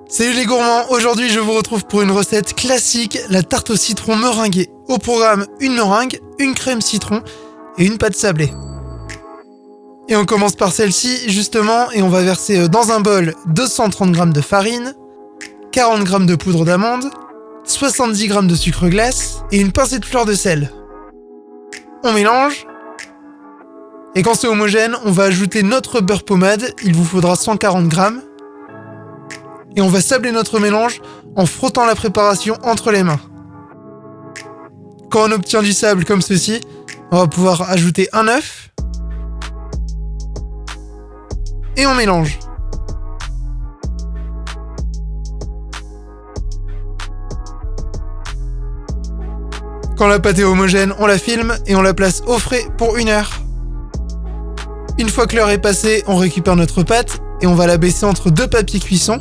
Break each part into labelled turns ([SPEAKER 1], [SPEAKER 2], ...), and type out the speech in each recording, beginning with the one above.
[SPEAKER 1] Salut les gourmands, aujourd'hui je vous retrouve pour une recette classique, la tarte au citron meringuée. Au programme, une meringue, une crème citron et une pâte sablée. Et on commence par celle-ci justement et on va verser dans un bol 230 g de farine, 40 g de poudre d'amande, 70 g de sucre glace et une pincée de fleur de sel. On mélange. Et quand c'est homogène, on va ajouter notre beurre pommade, il vous faudra 140 g. Et on va sabler notre mélange en frottant la préparation entre les mains. Quand on obtient du sable comme ceci, on va pouvoir ajouter un œuf. Et on mélange. Quand la pâte est homogène, on la filme et on la place au frais pour 1 heure. Une fois que l'heure est passée, on récupère notre pâte et on va la baisser entre 2 papiers cuisson.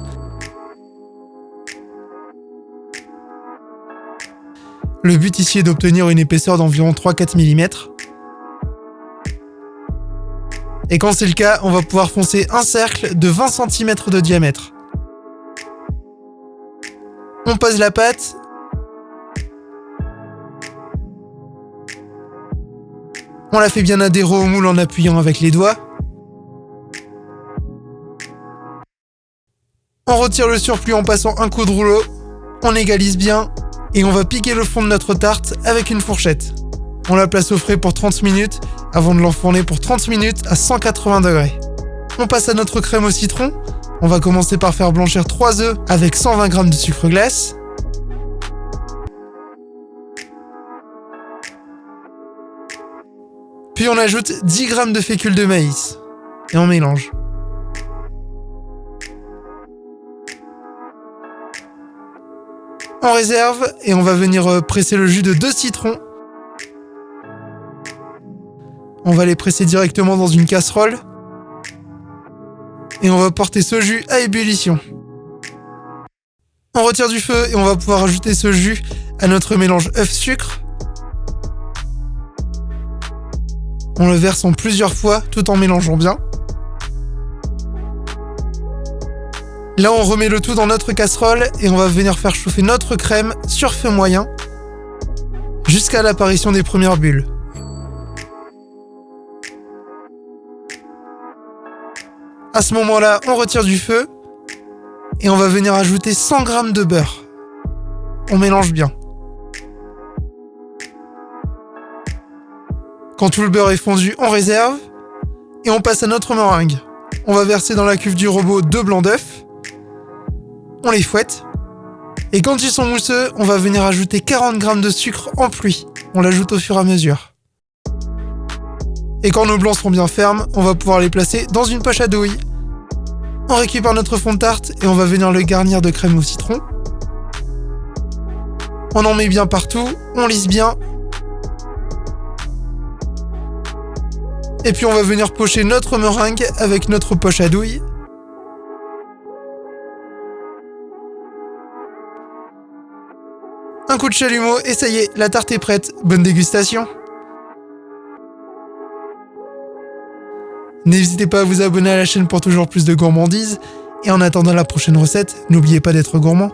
[SPEAKER 1] Le but ici est d'obtenir une épaisseur d'environ 3-4 mm. Et quand c'est le cas, on va pouvoir foncer un cercle de 20 cm de diamètre. On pose la pâte. On la fait bien adhérer au moule en appuyant avec les doigts. On retire le surplus en passant un coup de rouleau. On égalise bien. Et on va piquer le fond de notre tarte avec une fourchette. On la place au frais pour 30 minutes avant de l'enfourner pour 30 minutes à 180 degrés. On passe à notre crème au citron. On va commencer par faire blanchir 3 œufs avec 120 g de sucre glace. Puis on ajoute 10 g de fécule de maïs. Et on mélange. On réserve et on va venir presser le jus de 2 citrons. On va les presser directement dans une casserole. Et on va porter ce jus à ébullition. On retire du feu et on va pouvoir ajouter ce jus à notre mélange œuf-sucre. On le verse en plusieurs fois tout en mélangeant bien. Là, on remet le tout dans notre casserole et on va venir faire chauffer notre crème sur feu moyen jusqu'à l'apparition des premières bulles. À ce moment-là, on retire du feu et on va venir ajouter 100 g de beurre. On mélange bien. Quand tout le beurre est fondu, on réserve et on passe à notre meringue. On va verser dans la cuve du robot 2 blancs d'œufs. On les fouette. Et quand ils sont mousseux, on va venir ajouter 40 g de sucre en pluie. On l'ajoute au fur et à mesure. Et quand nos blancs seront bien fermes, on va pouvoir les placer dans une poche à douille. On récupère notre fond de tarte et on va venir le garnir de crème au citron. On en met bien partout, on lisse bien. Et puis on va venir pocher notre meringue avec notre poche à douille. Un coup de chalumeau et ça y est, la tarte est prête. Bonne dégustation! N'hésitez pas à vous abonner à la chaîne pour toujours plus de gourmandises. Et en attendant la prochaine recette, n'oubliez pas d'être gourmand.